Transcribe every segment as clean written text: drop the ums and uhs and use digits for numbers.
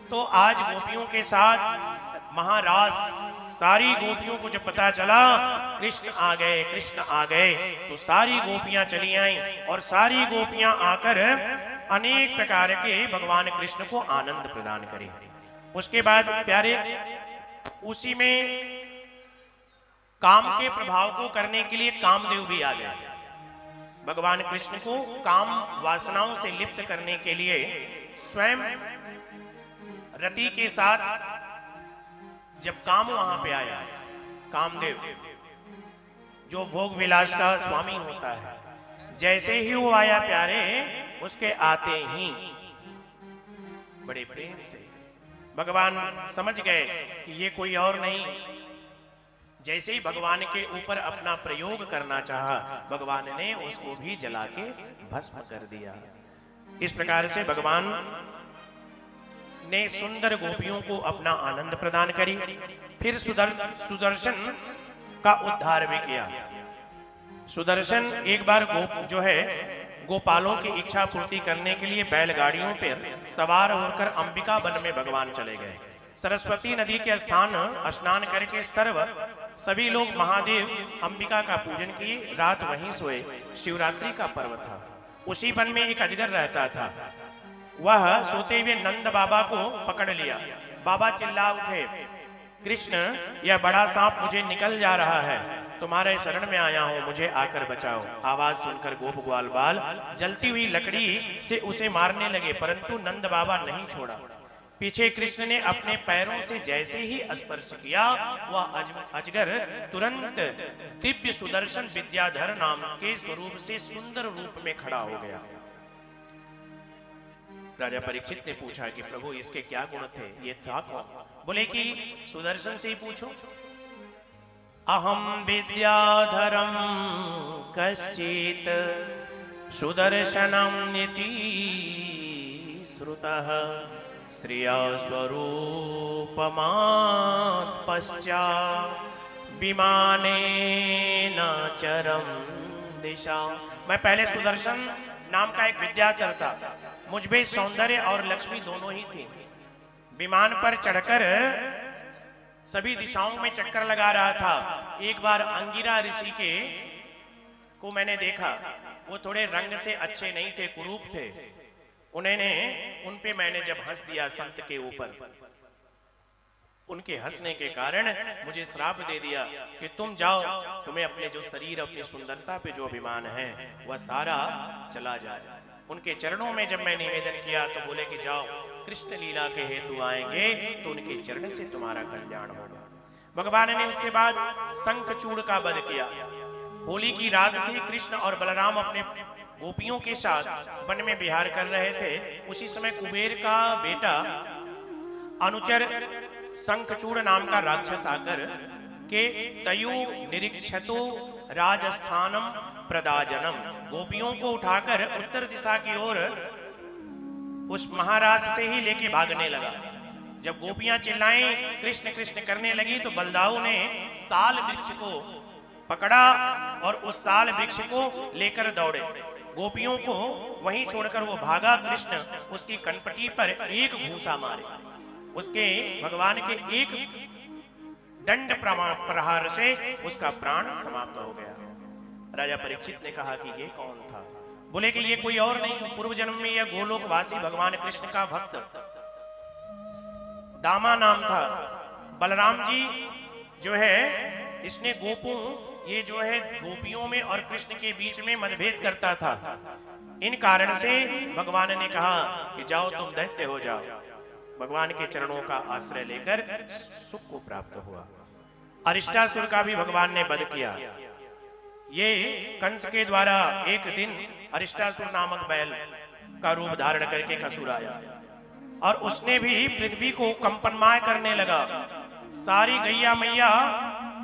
तो आज गोपियों के साथ महारास, सारी गोपियों को जब पता चला कृष्ण आ गए, कृष्ण आ गए, तो सारी गोपियां चली आईं और सारी गोपियां आकर अनेक प्रकार के भगवान कृष्ण को आनंद प्रदान करें। उसके बाद प्यारे उसी में काम के प्रभाव को करने के लिए कामदेव भी आ गया। भगवान कृष्ण को काम वासनाओं से लिप्त करने के लिए स्वयं रति के साथ जब काम वहां पे आया, कामदेव जो भोग विलास का स्वामी होता है, जैसे ही वो आया प्यारे, उसके आते ही बड़े प्रेम से भगवान समझ गए कि ये कोई और नहीं, जैसे ही भगवान के ऊपर अपना प्रयोग करना चाहा, भगवान ने उसको भी जला के भस्म कर दिया। इस प्रकार से भगवान ने सुंदर गोपियों को अपना आनंद प्रदान करी। फिर सुदर्शन का उद्धार भी किया। सुदर्शन एक बार जो है गोपालों की इच्छा पूर्ति करने के लिए बैलगाड़ियों पर सवार होकर अंबिका वन में भगवान चले गए। सरस्वती नदी के स्नान करके सभी लोग महादेव अंबिका का पूजन किए, रात वहीं सोए। शिवरात्रि का पर्व था। उसी वन में एक अजगर रहता था। वह सोते हुए नंद बाबा को पकड़ लिया। बाबा चिल्ला उठे, कृष्ण यह बड़ा सांप मुझे निकल जा रहा है, तुम्हारे शरण में आया हूं, मुझे आकर बचाओ। आवाज सुनकर गोप ग्वाल बाल जलती हुई लकड़ी से उसे मारने लगे, परंतु नंद बाबा नहीं छोड़ा। पीछे कृष्ण ने अपने पैरों से जैसे ही स्पर्श किया, वह अजगर तुरंत दिव्य सुदर्शन विद्याधर नाम के स्वरूप से सुंदर रूप में खड़ा हो गया। राजा परीक्षित ने पूछा कि प्रभु इसके क्या गुण थे, ये था कौन? बोले कि सुदर्शन से ही पूछो। अहम विद्याधरम कश्चित सुदर्शनम नीति श्रुतः श्रिया स्वरूपमात् पश्चात् विमानेन चरम दिशा। मैं पहले सुदर्शन नाम का एक विद्याधर था। मुझ में सौंदर्य और लक्ष्मी दोनों ही थी। विमान पर चढ़कर सभी दिशाओं में चक्कर लगा रहा था। एक बार अंगिरा ऋषि को मैंने देखा। वो थोड़े रंग से अच्छे नहीं थे, कुरूप थे। उन पे मैंने जब हंस दिया संत के ऊपर, उनके हंसने के कारण मुझे श्राप दे दिया कि तुम जाओ, तुम्हें अपने जो शरीर, अपनी सुंदरता पे जो अभिमान है वह सारा चला जाए। उनके चरणों में जब मैं निवेदन किया तो बोले कि जाओ, कृष्ण लीला के हेतु आएंगे तो उनके चरण से तुम्हारा कल्याण होगा। भगवान ने उसके बाद शंखचूड़ का वध किया। होली की रात थी। कृष्ण और बलराम अपने गोपियों के साथ वन में विहार कर रहे थे। उसी समय कुबेर का बेटा अनुचर शंखचूड़ नाम का राक्षस आकर के तयु निरीक्षतो राजस्थानम प्रदाजनम, गोपियों को उठाकर उत्तर दिशा की ओर उस महाराज से ही लेके भागने लगा। जब गोपियां चिल्लाएं, कृष्ण कृष्ण करने लगी, तो बलदाऊ ने साल वृक्ष को पकड़ा और उस साल वृक्ष को लेकर दौड़े। गोपियों को वहीं छोड़कर वो भागा। कृष्ण उसकी कनपटी पर एक घूंसा मारे। उसके भगवान के एक दंड प्रहार से उसका प्राण समाप्त हो गया। राजा परीक्षित ने कहा कि ये कौन था? बोले कि ये कोई और नहीं, पूर्व जन्म में यह गोलोकवासी भगवान कृष्ण का भक्त दामा नाम था। बलराम जी जो है, इसने ये जो है गोपियों में और कृष्ण के बीच में मतभेद करता था। इन कारण से भगवान ने कहा कि जाओ, तुम दैत्य हो जाओ। भगवान के चरणों का आश्रय लेकर सुख को प्राप्त हुआ। अरिष्टासुर का भी भगवान ने वध किया। ये कंस के द्वारा एक दिन अरिष्टासुर नामक बैल का रूप धारण करके असुर आया और उसने भी पृथ्वी को कंपनमय करने लगा। सारी गैया मैया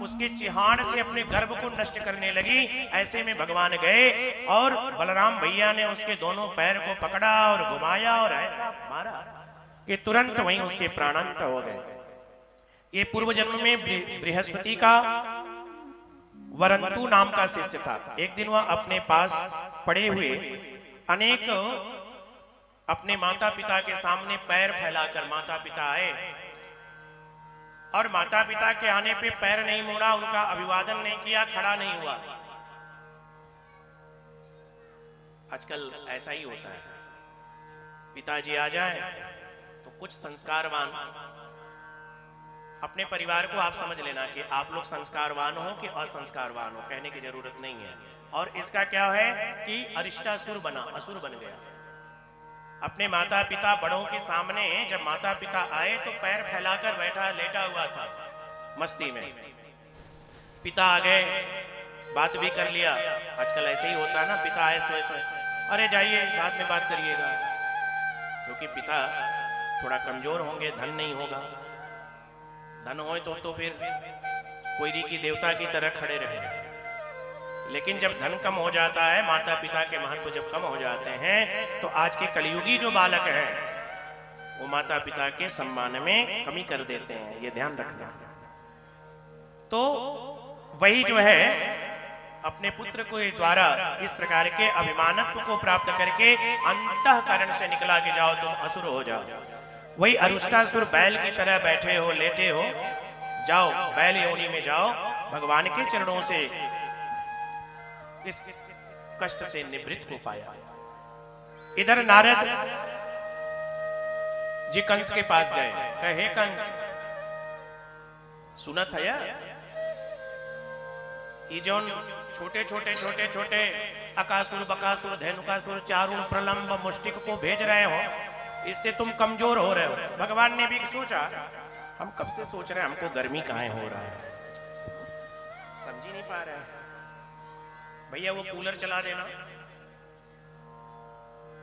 उसके चिहाड़ से अपने गर्भ को नष्ट करने लगी। ऐसे में भगवान गए और बलराम भैया ने उसके दोनों पैर को पकड़ा और घुमाया और ऐसा मारा कि तुरंत वहीं उसके प्राणांत हो गए। ये पूर्व जन्म में बृहस्पति का वरंतु नाम का शिष्य था। एक दिन वह अपने पास पड़े हुए अनेक अपने माता पिता के सामने पैर फैलाकर माता पिता आए और माता पिता के आने पे पैर नहीं मोड़ा, उनका अभिवादन नहीं किया, खड़ा नहीं हुआ। आजकल ऐसा ही होता है, पिताजी आ जाए तो कुछ संस्कारवान, अपने परिवार को आप समझ लेना कि आप लोग संस्कारवान हो कि असंस्कारवान हो, कहने की जरूरत नहीं है। और इसका क्या है कि अरिष्टासुर बना, असुर बन गया। अपने माता पिता बड़ों के सामने जब माता पिता आए तो पैर फैलाकर बैठा लेटा हुआ था मस्ती में। पिता आ गए, बात भी कर लिया। आजकल ऐसे ही होता है ना, पिता आए सोए सोए, अरे जाइए बाद में बात करिएगा, क्योंकि पिता थोड़ा कमजोर होंगे, धन नहीं होगा। धन हो तो फिर कोयरी की देवता की तरह खड़े रहे। लेकिन जब धन कम हो जाता है, माता पिता के महत्व जब कम हो जाते हैं, तो आज के कलयुगी जो बालक हैं वो माता पिता के सम्मान में कमी कर देते हैं, ये ध्यान रखना। तो वही जो है अपने पुत्र को द्वारा इस प्रकार के अभिमानत्व को प्राप्त करके अंतःकरण से निकला के जाओ, तुम असुर हो जाओ। वही अरुष्टासुर बैल की तरह बैठे हो, लेटे हो, जाओ बैल योनि में जाओ, भगवान के चरणों से इस कष्ट से निवृत्त हो पाया। इधर नारद जी कंस के पास गए, कहे कंस सुनत है ये जो छोटे छोटे छोटे छोटे अकासुर बकासुर धेनुकासुर चारुण प्रलंब मुष्टिक को भेज रहे हो, इससे तुम कमजोर हो रहे हो। भगवान ने भी सोचा, हम कब से सोच रहे हैं हमको गर्मी कहाँ हो रहा है, समझ ही नहीं पा रहे हैं। भैया वो कूलर चला देना,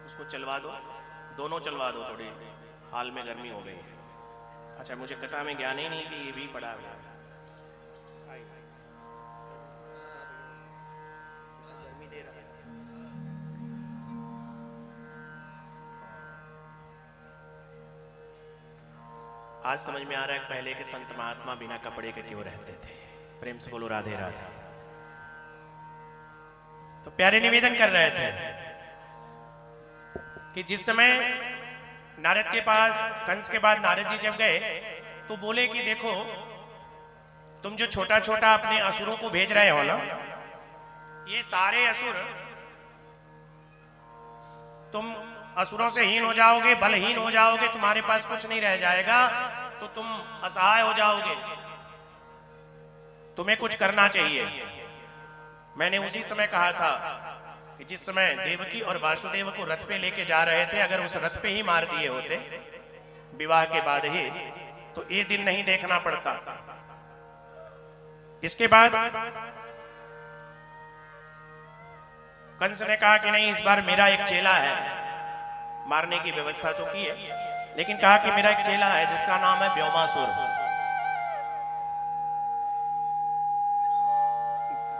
उसको चलवा दो, दोनों चलवा दो, थोड़ी हाल में गर्मी हो गई। अच्छा मुझे कथा में ज्ञान ही नहीं कि ये भी पड़ा हुआ है। गर्मी दे रहा है। आज समझ में आ रहा है पहले के संत महात्मा बिना कपड़े के क्यों रहते थे। प्रेम से बोलो राधे राधे। तो प्यारे निवेदन कर रहे थे कि जिस समय नारद के पास, कंस के बाद नारद जी जब गए तो बोले कि देखो तुम जो छोटा छोटा अपने असुरों को भेज रहे हो ना, ये सारे असुर, तुम असुरों से हीन हो जाओगे, बलहीन हो जाओगे, तुम्हारे पास कुछ नहीं रह जाएगा, तो तुम असहाय हो जाओगे, तुम्हें कुछ करना चाहिए। मैंने उसी समय कहा था कि जिस समय देवकी और वासुदेव को रथ पे लेके जा रहे थे, अगर उस रथ पे ही मार दिए होते विवाह के बाद ही, तो ये दिन नहीं देखना पड़ता। इसके बाद कंस ने कहा कि नहीं, इस बार मेरा एक चेला है, मारने की व्यवस्था तो की है, लेकिन कहा कि मेरा एक चेला है जिसका नाम है व्योमासुर।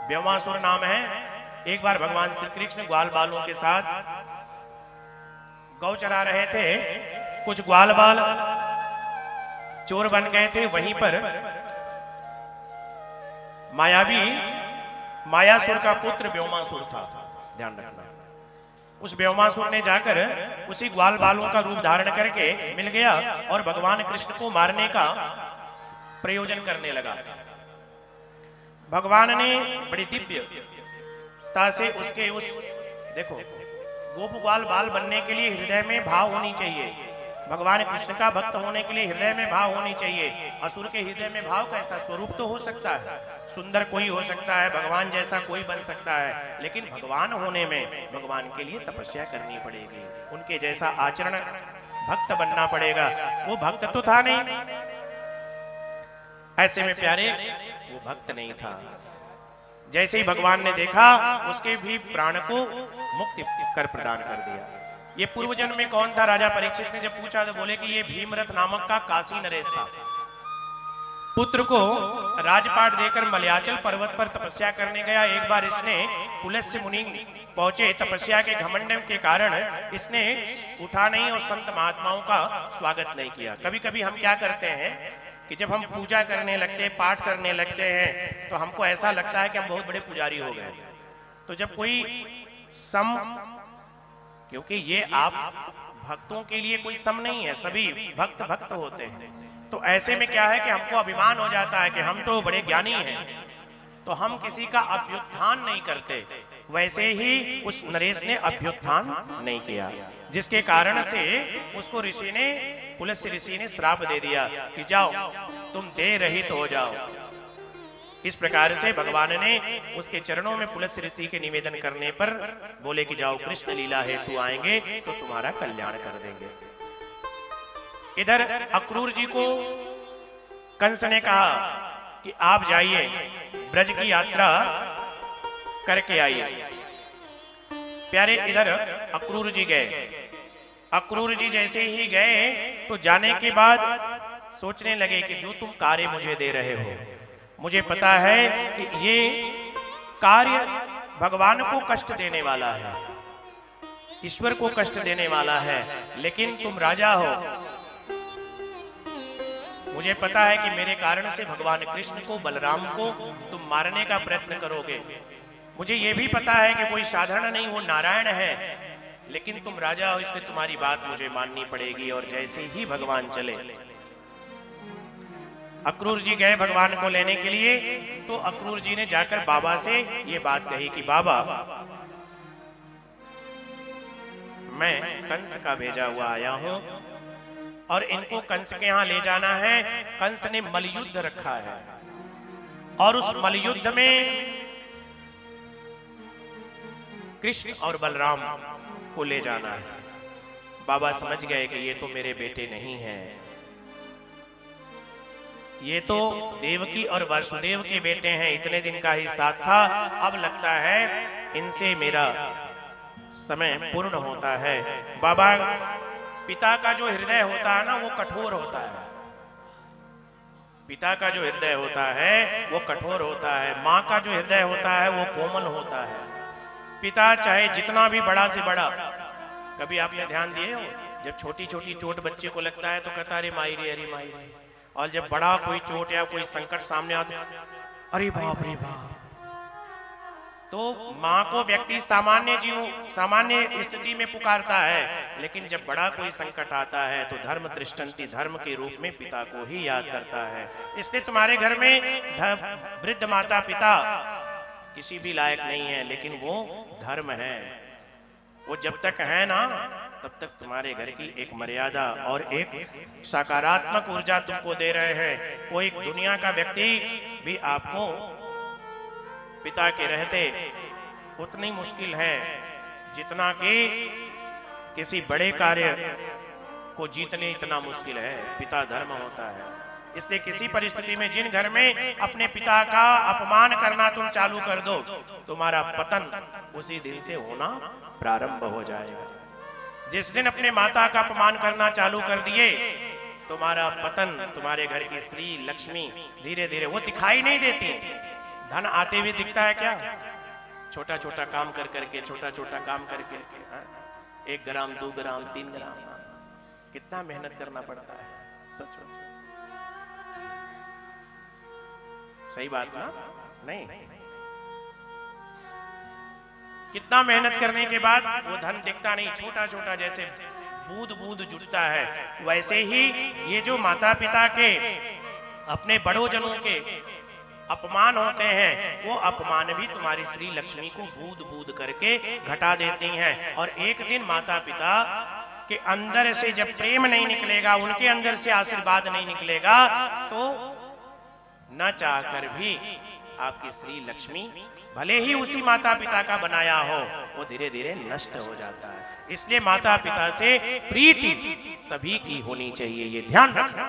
व्योमासुर नाम है। एक बार भगवान श्री कृष्ण ग्वाल बालों के साथ गौ चरा रहे थे, कुछ ग्वाल बाल चोर बन गए थे, वहीं पर मायासुर का पुत्र व्योमासुर था, ध्यान रखना। उस व्योमासुर ने जाकर उसी ग्वाल बालों का रूप धारण करके मिल गया और भगवान कृष्ण को मारने का प्रयोजन करने लगा। भगवान ने बड़ी दिव्यता से उसके उस, देखो गोप ग्वाल बाल बनने के लिए हृदय में भाव होनी चाहिए, भगवान कृष्ण का भक्त होने के लिए हृदय में भाव होनी चाहिए। असुर के हृदय में भाव कैसा? स्वरूप तो हो सकता है, सुंदर कोई हो सकता है, भगवान जैसा कोई बन सकता है, लेकिन भगवान होने में भगवान के लिए तपस्या करनी पड़ेगी, उनके जैसा आचरण, भक्त बनना पड़ेगा। वो भक्त तो था नहीं, ऐसे में प्यारे वो भक्त नहीं था। जैसे ही भगवान ने देखा, उसके भी प्राण को मुक्ति कर प्रदान कर दिया। ये पूर्व जन्म में कौन था? राजा परीक्षित ने जब पूछा तो बोले कि ये भीमरथ नामक का काशी नरेश था। पुत्र को राजपाट देकर मलयाचल पर्वत पर तपस्या करने गया। एक बार इसने पुलस्त्य मुनि पहुंचे, तपस्या के घमंड के कारण इसने उठा नहीं और संत महात्माओं का स्वागत नहीं किया। कभी कभी हम क्या करते हैं कि जब हम पूजा करने लगते हैं, पाठ करने लगते हैं, तो हमको ऐसा लगता है कि हम बहुत बड़े पुजारी हो गए। तो जब कोई क्योंकि ये आप भक्तों के लिए कोई सम नहीं है, सभी भक्त भक्त होते हैं। तो ऐसे में क्या है कि हमको अभिमान हो जाता है कि हम तो बड़े ज्ञानी हैं, तो हम किसी का अभ्युत्थान नहीं करते। वैसे ही उस नरेश ने अभ्युत्थान नहीं किया, जिसके कारण से उसको ऋषि ने, पुलस्त्य ऋषि ने श्राप दे दिया कि जाओ तुम देह रहित हो जाओ। इस प्रकार से भगवान ने उसके चरणों में पुलस्त्य ऋषि के निवेदन करने पर बोले कि जाओ, कृष्ण लीला हेतु आएंगे तो तुम्हारा कल्याण कर देंगे। इधर अक्रूर जी को कंस ने कहा कि आप जाइए, ब्रज की यात्रा करके आइए। प्यारे, इधर अक्रूर जी गए। अक्रूर जी जैसे ही गए तो जाने के बाद सोचने लगे कि जो तुम कार्य मुझे दे रहे हो, मुझे पता है कि ये कार्य भगवान को कष्ट देने वाला है, ईश्वर को कष्ट देने वाला है, लेकिन तुम राजा हो। मुझे पता है कि मेरे कारण से भगवान कृष्ण को, बलराम को तुम मारने का प्रयत्न करोगे। मुझे यह भी पता है कि कोई साधारण नहीं, वो नारायण है, लेकिन तुम राजा हो, इसलिए तुम्हारी बात मुझे माननी पड़ेगी। और जैसे ही भगवान चले, अक्रूर जी गए भगवान को लेने के लिए, तो अक्रूर जी ने जाकर बाबा से ये बात कही कि बाबा, मैं कंस का भेजा हुआ आया हूं और इनको कंस के यहां ले जाना है। कंस ने मलयुद्ध रखा है और उस मलयुद्ध में कृष्ण और बलराम को ले जाना है। बाबा समझ गए कि ये तो मेरे बेटे नहीं हैं, ये तो देवकी और वासुदेव के बेटे हैं। इतने दिन का ही साथ था, अब लगता है इनसे मेरा समय पूर्ण होता है। बाबा, पिता का जो हृदय होता है ना, वो कठोर होता है। पिता का जो हृदय होता है वो कठोर होता है, माँ का जो हृदय होता है वो कोमल होता है। पिता चाहे जितना भी बड़ा से बड़ा, कभी आपने ध्यान दिए हो, जब छोटी छोटी चोट बच्चे को लगता है तो कहता अरे माई रे, अरे माई रे, और जब बड़ा कोई चोट या कोई संकट सामने आता, अरे बाप रे बाप। तो माँ को व्यक्ति सामान्य स्थिति में पुकारता है, लेकिन जब बड़ा कोई संकट आता है तो धर्म तिष्ठन्ति, धर्म के रूप में पिता को ही याद करता है। इसलिए तुम्हारे घर में वृद्ध माता पिता किसी भी लायक नहीं है, लेकिन वो धर्म है। वो जब तक है ना, तब तक तुम्हारे घर की एक मर्यादा और एक सकारात्मक ऊर्जा तुमको दे रहे हैं। कोई दुनिया का व्यक्ति भी आपको पिता के रहते उतनी मुश्किल है जितना कि किसी बड़े कार्य को जीतने इतना मुश्किल है। पिता धर्म होता है। इसलिए किसी परिस्थिति में जिन घर में अपने पिता का अपमान करना तुम चालू कर दो, तुम्हारा पतन उसी दिन से होना प्रारंभ हो जाएगा। जिस दिन अपने माता का अपमान करना चालू कर दिए, तुम्हारा पतन, तुम्हारे घर की श्री लक्ष्मी धीरे धीरे, वो दिखाई नहीं देती। धन आते हुए दिखता है क्या? छोटा छोटा काम कर करके, छोटा छोटा काम करके, 1 ग्राम 2 ग्राम 3 ग्राम, कितना मेहनत करना पड़ता है। सच सही बात ना? नहीं, कितना मेहनत करने के बाद वो धन दिखता नहीं। छोटा छोटा जैसे बूंद बूंद जुटता है, वैसे ही ये जो माता पिता के, अपने बड़ों जनों के अपमान होते हैं, वो अपमान भी तुम्हारी श्री लक्ष्मी को बूंद बूंद करके घटा देती हैं। और एक दिन माता पिता के अंदर से जब प्रेम नहीं निकलेगा, उनके अंदर से आशीर्वाद नहीं निकलेगा, तो न चाहकर भी आपकी श्री लक्ष्मी, भले ही उसी माता पिता का बनाया हो, वो धीरे धीरे नष्ट हो जाता है। इसलिए माता पिता से प्रीति सभी की होनी चाहिए, ये ध्यान रखना।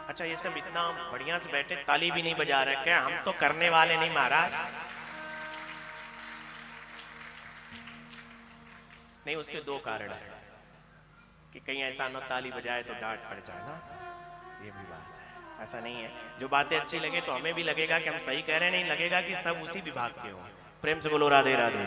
अच्छा, ये सब इतना बढ़िया से बैठे, ताली भी नहीं बजा रहे क्या? हम तो करने वाले नहीं महाराज। नहीं, उसके 2 कारण है कि कहीं ऐसा न ताली बजाए तो डांट पड़ जाए ना, ये भी बात है। ऐसा नहीं है, जो बातें अच्छी लगे तो हमें भी लगेगा कि हम सही कह रहे हैं, नहीं लगेगा कि सब उसी विभाग के हो। प्रेम से बोलो राधे राधे।